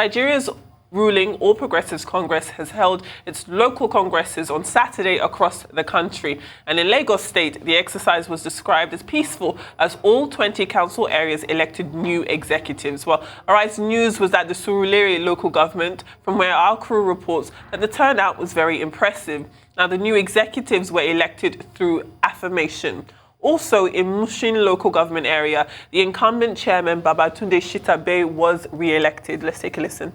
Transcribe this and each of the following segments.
Nigeria's ruling All Progressives Congress has held its local congresses on Saturday across the country. And in Lagos State, the exercise was described as peaceful as all 20 council areas elected new executives. Well, Arise News was at the Surulere local government, from where our crew reports that the turnout was very impressive. Now, the new executives were elected through affirmation. Also, in Mushin local government area, the incumbent chairman, Babatunde Shitabe, was re-elected. Let's take a listen.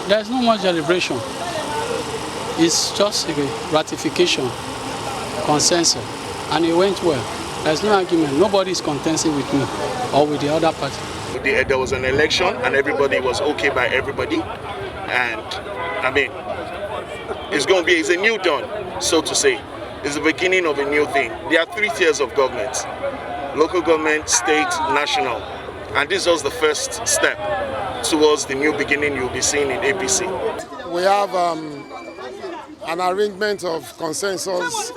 There's no much celebration. It's just a ratification, consensus, and it went well. There's no argument. Nobody is contesting with me or with the other party. There was an election and everybody was okay by everybody. And I mean, it's a new dawn, so to say. It's the beginning of a new thing. There are 3 tiers of government: local government, state, national. And this was the first step towards the new beginning you'll be seeing in APC. We have an arrangement of consensus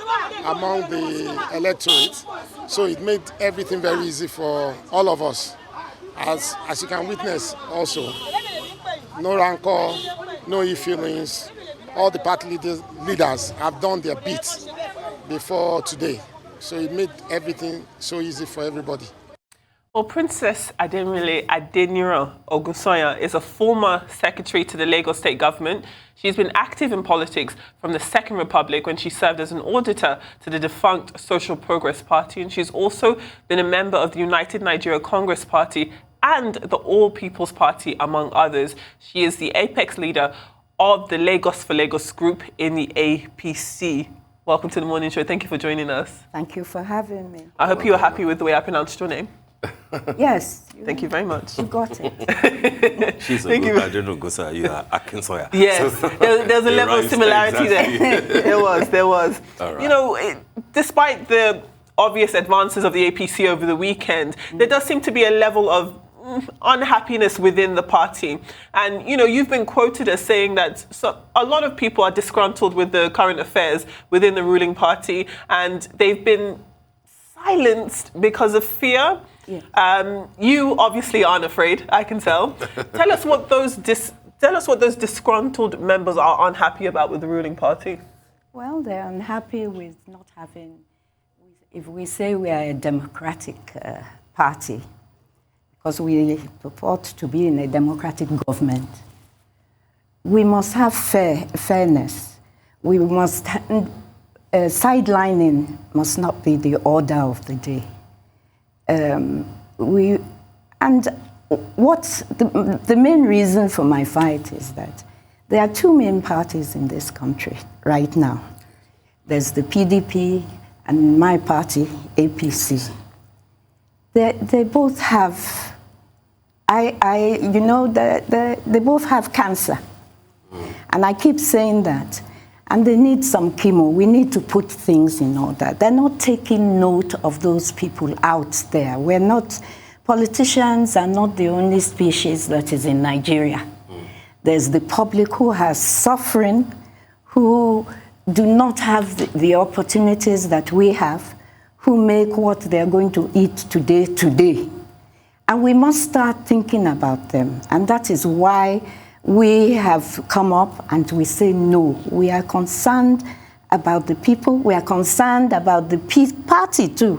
among the electorate, so it made everything very easy for all of us. As you can witness also, no rancor, no ill feelings. All the party leaders have done their bits before today, so it made everything so easy for everybody. Well, Princess Adenile Adeniran Ogunsanya is a former secretary to the Lagos State government. She's been active in politics from the Second Republic when she served as an auditor to the defunct Social Progress Party. And she's also been a member of the United Nigeria Congress Party and the All People's Party, among others. She is the apex leader of the Lagos for Lagos group in the APC. Welcome to the morning show. Thank you for joining us. Thank you for having me. I hope you are happy with the way I pronounced your name. Yes. Thank you very much. You got it. She's a good, I don't know, Gosa, you are Akinsanya. Yes, So, there's a level of similarity there. There was. Right. You know, despite the obvious advances of the APC over the weekend, there does seem to be a level of unhappiness within the party. And, you know, you've been quoted as saying that a lot of people are disgruntled with the current affairs within the ruling party, and they've been silenced because of fear. Yeah. You obviously aren't afraid, I can tell. Tell us what those disgruntled members are unhappy about with the ruling party. Well, they're unhappy with not having, if we say we are a democratic party, because we purport to be in a democratic government, we must have fairness. We must, sidelining must not be the order of the day. The main reason for my fight is that there are 2 main parties in this country right now. There's the PDP and my party, APC. They both have, they both have cancer. And I keep saying that. And they need some chemo. We need to put things in order. They're not taking note of those people out there. Politicians are not the only species that is in Nigeria. There's the public who has suffering, who do not have the opportunities that we have, who make what they're going to eat today. And we must start thinking about them. And that is why we have come up and we say no. We are concerned about the people. We are concerned about the party too.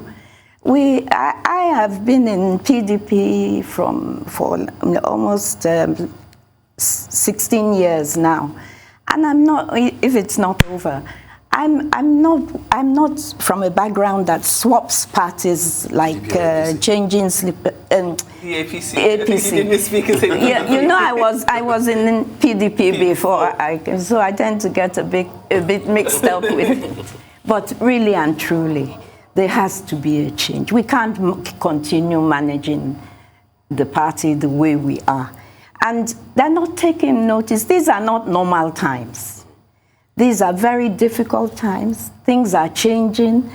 I have been in PDP for almost 16 years now, and I'm not. If it's not over, I'm not from a background that swaps parties like changing slip. The APC. APC. Yeah, you know, I was in PDP before, so I tend to get a bit mixed up with it. But really and truly, there has to be a change. We can't continue managing the party the way we are, and they're not taking notice. These are not normal times. These are very difficult times. Things are changing.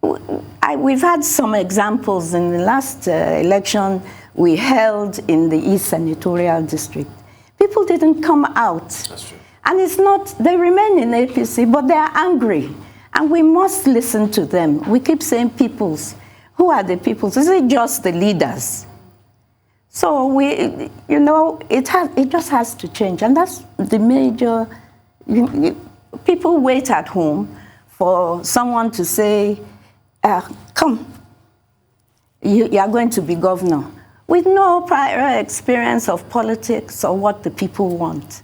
We've had some examples in the last election we held in the East Senatorial District. People didn't come out. That's true. And it's not, they remain in APC, but they are angry. And we must listen to them. We keep saying peoples. Who are the peoples? Is it just the leaders? So we, it just has to change, and that's the major. People wait at home for someone to say, "Come, you are going to be governor," with no prior experience of politics or what the people want.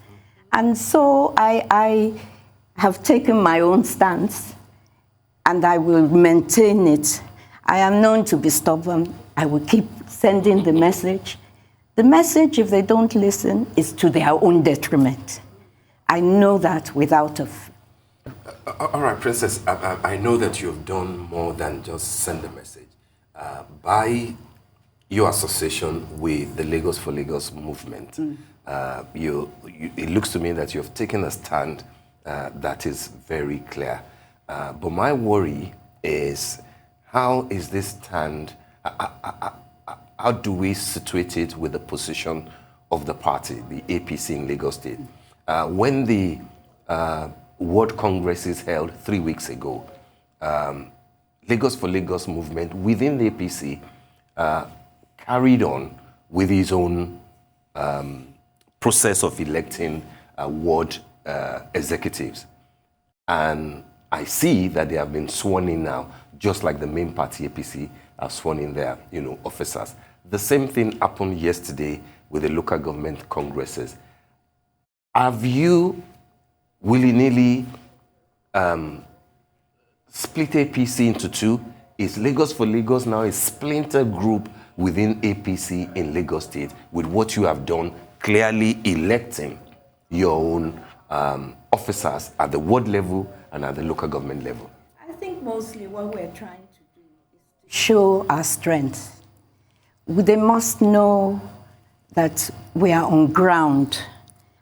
And so I have taken my own stance, and I will maintain it. I am known to be stubborn. I will keep sending the message. The message, if they don't listen, is to their own detriment. I know that without a... All right, Princess, I know that you've done more than just send a message. By your association with the Lagos for Lagos movement, it looks to me that you've taken a stand that is very clear. But my worry is, how is this stand, how do we situate it with the position of the party, the APC in Lagos State? When the World Congress is held 3 weeks ago, Lagos for Lagos movement within the APC carried on with his own process of electing ward executives. And I see that they have been sworn in now, just like the main party APC have sworn in their officers. The same thing happened yesterday with the local government congresses. Have you willy-nilly split APC into two? Is Lagos for Lagos now a splinter group within APC in Lagos State with what you have done, clearly electing your own officers at the ward level and at the local government level? I think mostly what we're trying to do is to show our strength. They must know that we are on ground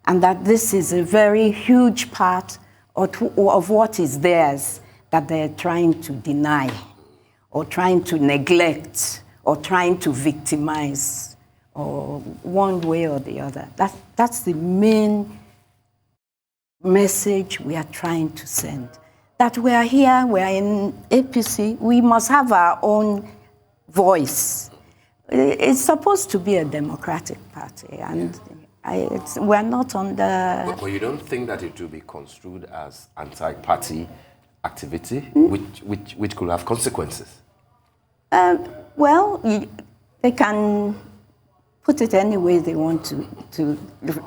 and that this is a very huge part of what is theirs that they're trying to deny or trying to neglect or trying to victimize, or one way or the other. That's the main message we are trying to send. That we are here, we are in APC, we must have our own voice. It's supposed to be a democratic party, and we're not under... But you don't think that it will be construed as anti-party activity, which could have consequences? Well, they can put it any way they want to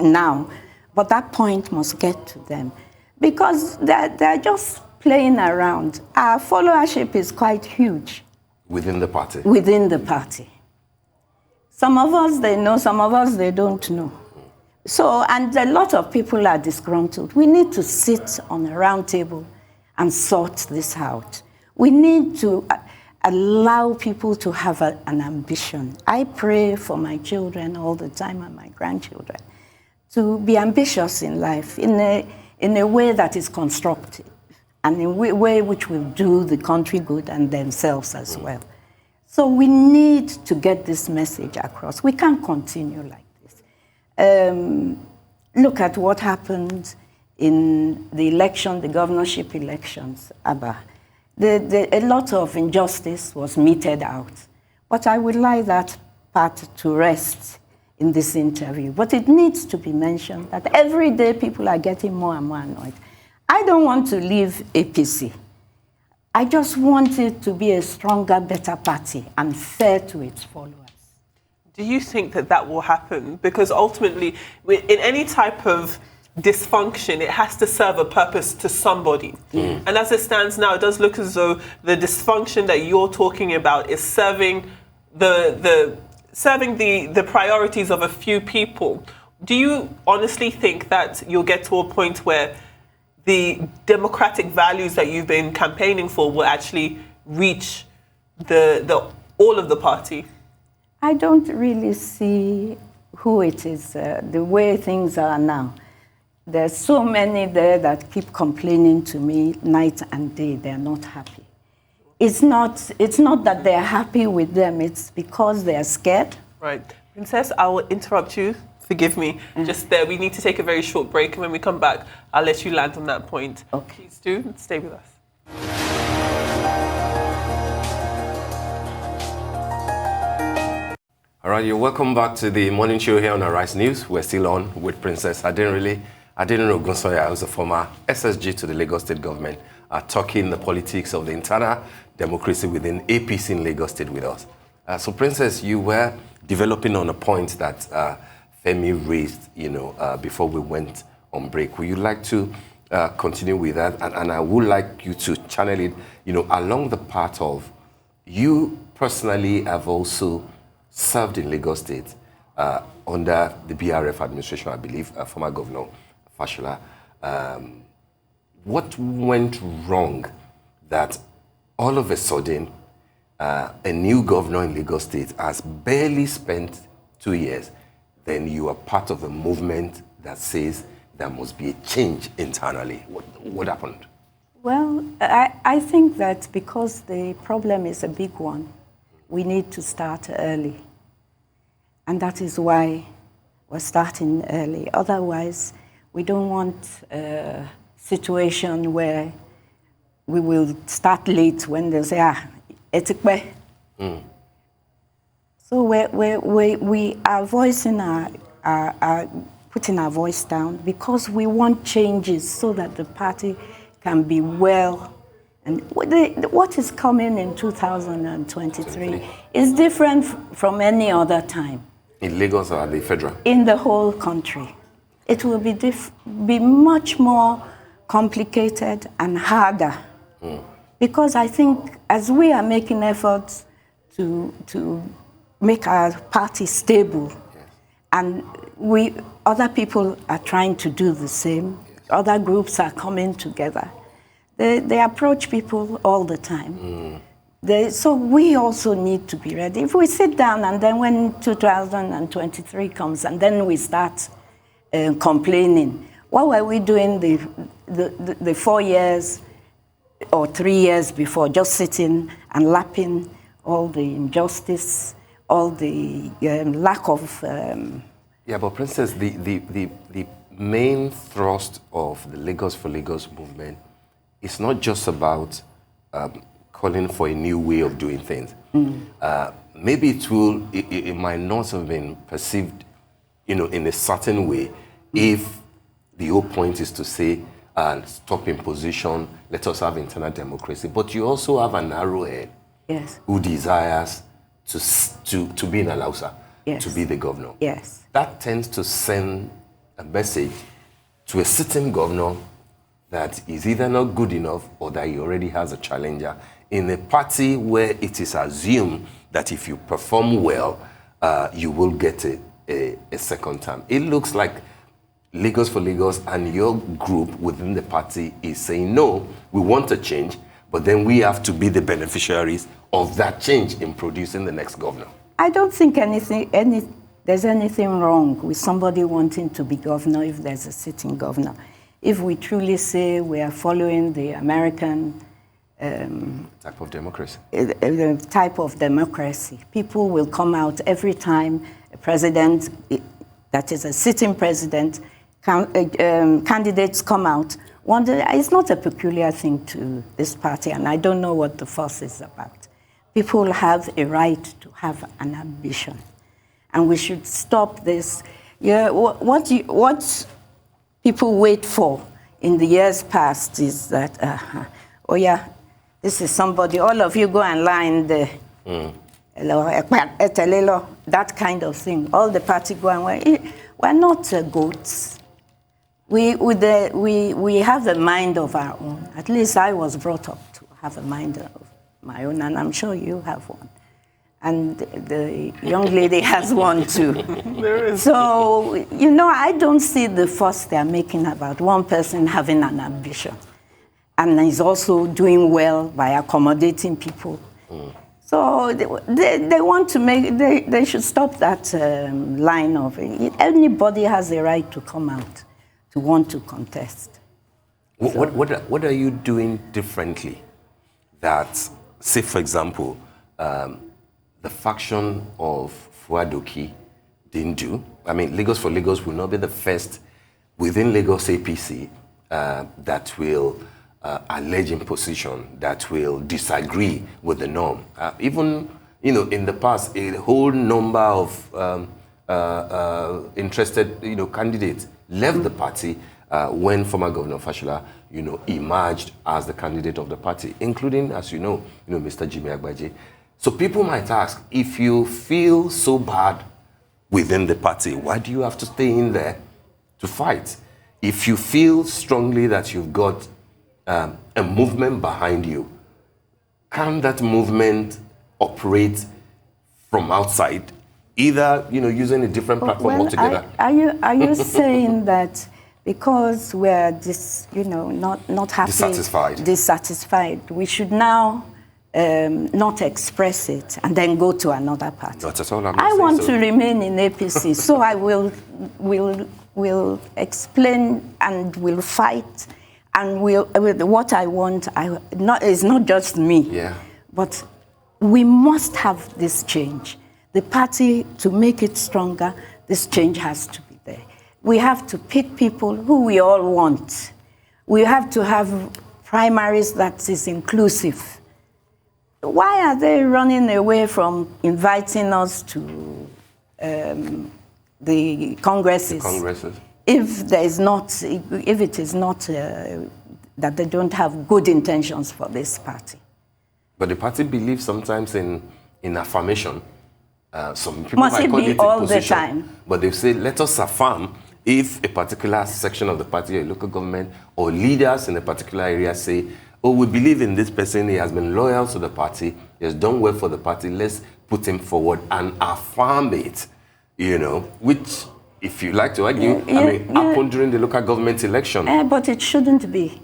now, but that point must get to them because they're just playing around. Our followership is quite huge. Within the party? Within the party. Some of us they know, some of us they don't know. So, and a lot of people are disgruntled. We need to sit on a round table and sort this out. We need to allow people to have an ambition. I pray for my children all the time and my grandchildren to be ambitious in life in a way that is constructive and in a way which will do the country good and themselves as well. So we need to get this message across. We can't continue like this. Look at what happened in the election, the governorship elections, Abba. A lot of injustice was meted out. But I would like that part to rest in this interview. But it needs to be mentioned that every day people are getting more and more annoyed. I don't want to leave APC. I just want it to be a stronger, better party and fair to its followers. Do you think that that will happen? Because ultimately, in any type of dysfunction, it has to serve a purpose to somebody. And as it stands now, it does look as though the dysfunction that you're talking about is serving the priorities of a few people. Do you honestly think that you'll get to a point where the democratic values that you've been campaigning for will actually reach all of the party? I don't really see who it is, the way things are now. There's so many there that keep complaining to me night and day. They're not happy. It's not that they're happy with them. It's because they're scared. Right. Princess, I will interrupt you. Forgive me. Just there. We need to take a very short break. And when we come back, I'll let you land on that point. Okay. Please do. Stay with us. All right, you're welcome back to the morning show here on Arise News. We're still on with Princess. I didn't know Ogunsanya was a former SSG to the Lagos State government, talking the politics of the internal democracy within APC in Lagos State with us. So, Princess, you were developing on a point that Femi raised, before we went on break. Would you like to continue with that? And I would like you to channel it, along the path of you personally have also served in Lagos State under the BRF administration, I believe, former Governor Fashola. What went wrong that all of a sudden a new governor in Lagos State has barely spent 2 years, then you are part of a movement that says there must be a change internally? What happened? Well, I think that because the problem is a big one, we need to start early. And that is why we're starting early. Otherwise, we don't want a situation where we will start late when they say, etikwe. So we are voicing putting our voice down because we want changes so that the party can be well. And what is coming in 2023 is different from any other time. In Lagos or the federal? In the whole country. It will be much more complicated and harder. Because I think as we are making efforts to make our party stable, and other people are trying to do the same, other groups are coming together. They approach people all the time. So we also need to be ready. If we sit down and then when 2023 comes and then we start complaining, what were we doing the 4 years or 3 years before, just sitting and lapping all the injustice, all the lack of... Yeah, but Princess, the main thrust of the Lagos for Lagos movement is not just about calling for a new way of doing things. Maybe it might not have been perceived, in a certain way if the whole point is to say, stop imposition, let us have internal democracy. But you also have an arrowhead who desires to be in Alausa, to be the governor. Yes. That tends to send a message to a sitting governor that is either not good enough or that he already has a challenger in a party where it is assumed that if you perform well, you will get a second term. It looks like Lagos for Lagos and your group within the party is saying, no, we want a change, but then we have to be the beneficiaries of that change in producing the next governor. I don't think there's anything wrong with somebody wanting to be governor if there's a sitting governor. If we truly say we are following the American type of democracy. Type of democracy, people will come out every time a president, that is a sitting president, candidates come out. It's not a peculiar thing to this party, and I don't know what the fuss is about. People have a right to have an ambition, and we should stop this. Yeah, what people wait for in the years past is that, this is somebody, all of you go and line the, that kind of thing. All the party go and we're not goats. We have a mind of our own. At least I was brought up to have a mind of my own, and I'm sure you have one. And the young lady has one too. So, I don't see the fuss they're making about one person having an ambition. And he's also doing well by accommodating people. So they want to they should stop that line of, anybody has a right to come out to want to contest. What are you doing differently that, say for example, the faction of Fuadoki didn't do? I mean, Lagos for Lagos will not be the first within Lagos APC that will allege imposition, that will disagree with the norm. Even You know, in the past, a whole number of interested, candidates left the party when former Governor Fashola, emerged as the candidate of the party, including, as Mr. Jimmy Agbaje. So people might ask, if you feel so bad within the party, why do you have to stay in there to fight? If you feel strongly that you've got a movement behind you, can that movement operate from outside, either using a different platform altogether? Are you saying that because we're not happy, dissatisfied, we should now not express it and then go to another party? Not at all. I want to remain in APC, so I will explain and will fight, and with what I want. It's not just me, but we must have this change. The party, to make it stronger, this change has to be there. We have to pick people who we all want. We have to have primaries that is inclusive. Why are they running away from inviting us to the congresses? If it is not that they don't have good intentions for this party. But the party believes sometimes in affirmation. Some people Must might it call be it all position, the time? but they say, let us affirm if a particular section of the party or local government or leaders in a particular area say, oh, we believe in this person, he has been loyal to the party, he has done well for the party, let's put him forward and affirm it, which, if you like to argue, happened during the local government election. But it shouldn't be.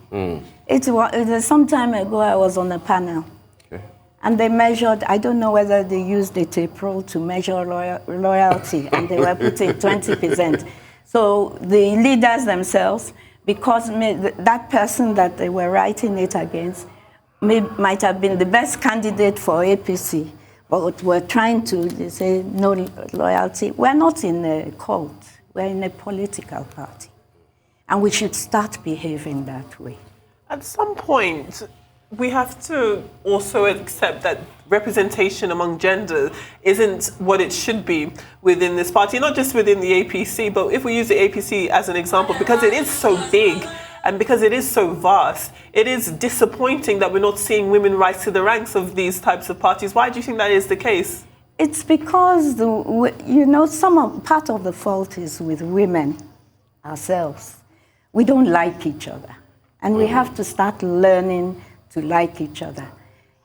It was some time ago, I was on a panel. And they measured, I don't know whether they used the tape roll to measure loyalty, and they were putting 20%. So the leaders themselves, because that person that they were writing it against might have been the best candidate for APC, but we're trying to say no loyalty. We're not in a cult, we're in a political party. And we should start behaving that way. At some point, we have to also accept that representation among genders isn't what it should be within this party, not just within the APC, but if we use the APC as an example, because it is so big and because it is so vast, it is disappointing that we're not seeing women rise to the ranks of these types of parties. Why do you think that is the case? It's because, part of the fault is with women ourselves. We don't like each other, and we have to start learning to like each other.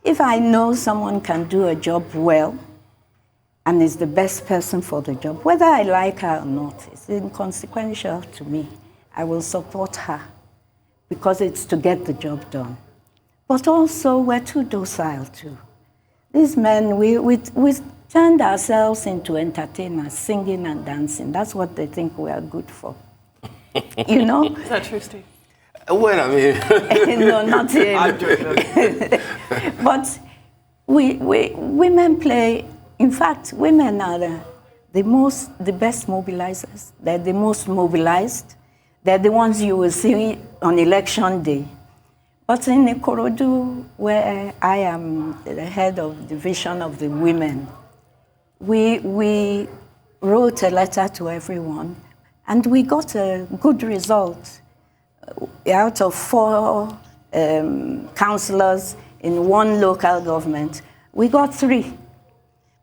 If I know someone can do a job well and is the best person for the job, whether I like her or not, it's inconsequential to me. I will support her because it's to get the job done. But also, we're too docile too. These men, we turned ourselves into entertainers, singing and dancing. That's what they think we are good for. Is that true, Steve? Well, I mean... No, not him. I'm joking. But women play... In fact, women are the best mobilizers. They're the most mobilized. They're the ones you will see on election day. But in Ikorodu, where I am the head of division of the women, we wrote a letter to everyone, and we got a good result. Out of 4 councillors in 1 local government, we got 3.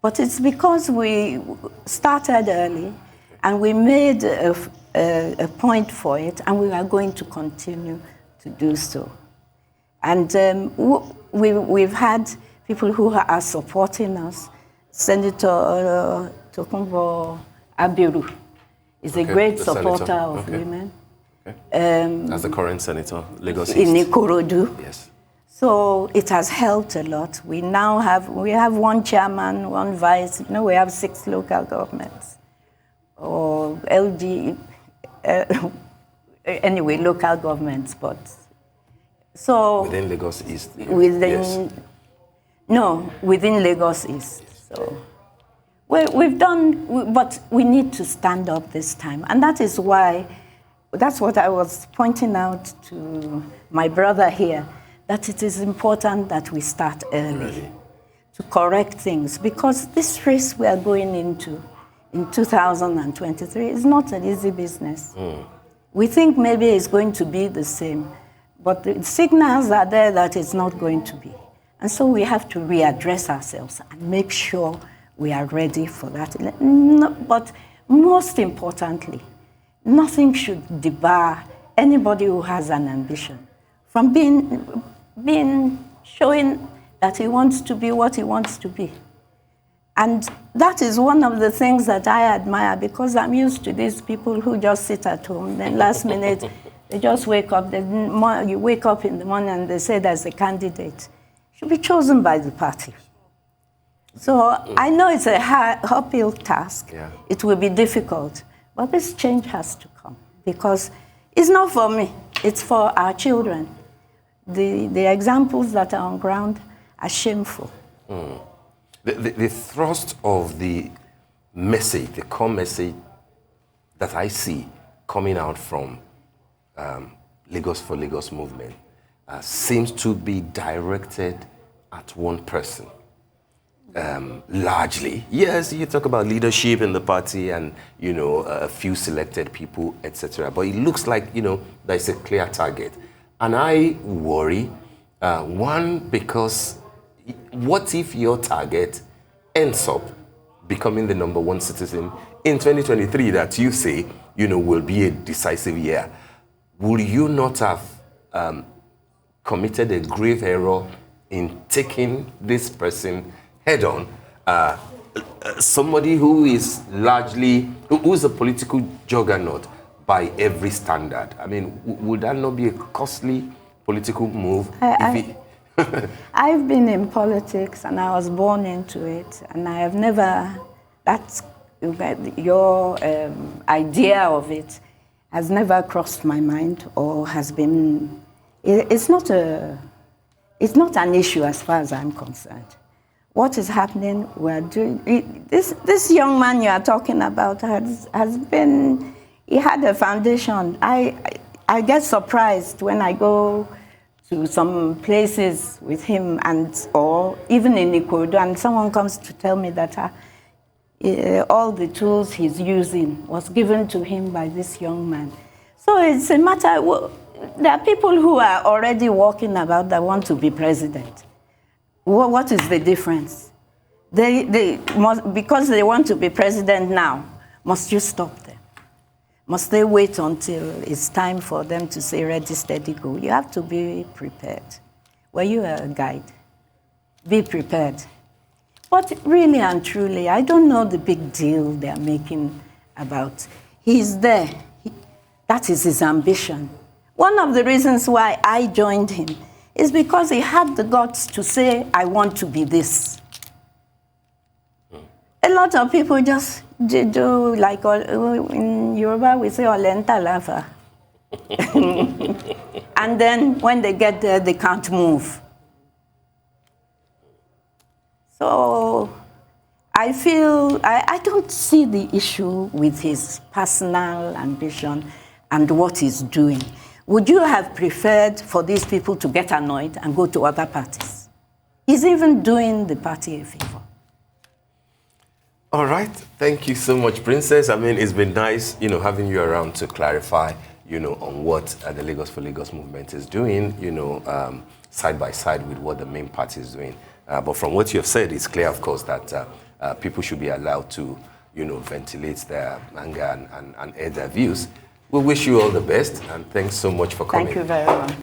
But it's because we started early and we made a point for it, and we are going to continue to do so. And we've had people who are supporting us. Senator Tokunbo Abiru is a great supporter of women. As the current senator, Lagos East. In Ikorodu. Yes. So it has helped a lot. We now have 1 chairman, 1 vice. We have 6 local governments, or LG. Anyway, local governments, but so within Lagos East. Within Lagos East. So we've done, but we need to stand up this time, and that is why. That's what I was pointing out to my brother here, that it is important that we start early. to correct things, because this race we are going into in 2023 is not an easy business. We think maybe it's going to be the same, but the signals are there that it's not going to be. And so we have to readdress ourselves and make sure we are ready for that. But most importantly, nothing should debar anybody who has an ambition from showing that he wants to be what he wants to be. And that is one of the things that I admire, because I'm used to these people who just sit at home, then last minute they just wake up. You wake up in the morning and they say there's a candidate. Should be chosen by the party. So I know it's a uphill task. Yeah. It will be difficult, but this change has to come, because it's not for me, it's for our children. The examples that are on ground are shameful. The thrust of the message, the core message that I see coming out from Lagos for Lagos movement seems to be directed at one person, largely. Yes, you talk about leadership in the party and, a few selected people, etc. But it looks like, there's a clear target. And I worry, one, because what if your target ends up becoming the number one citizen in 2023 that you say, will be a decisive year? Will you not have committed a grave error in taking this person head on? Somebody who is who's a political juggernaut by every standard. I mean, would that not be a costly political move? I've been in politics and I was born into it, and I have never, your idea of it has never crossed my mind or has been, it's not an issue as far as I'm concerned. What is happening, we're doing, this young man you are talking about has been, he had a foundation. I get surprised when I go to some places with him, or even in Ikodo, and someone comes to tell me that all the tools he's using was given to him by this young man. So it's a matter, there are people who are already walking about that want to be president. What is the difference? They must, because they want to be president now, must you stop them? Must they wait until it's time for them to say, ready, steady, go? You have to be prepared. Well, you are a guide. Be prepared. But really and truly, I don't know the big deal they're making about. He's there. That is his ambition. One of the reasons why I joined him is because he had the guts to say, I want to be this. A lot of people just do, like in Yoruba, we say, Olenta lava. And then when they get there, they can't move. So I feel, I don't see the issue with his personal ambition and what he's doing. Would you have preferred for these people to get annoyed and go to other parties? He's even doing the party a favor. All right. Thank you so much, Princess. I mean, it's been nice, having you around to clarify, on what the Lagos for Lagos movement is doing, side by side with what the main party is doing. But from what you have said, it's clear, of course, that people should be allowed to, ventilate their anger and air their views. We wish you all the best, and thanks so much for coming. Thank you very much.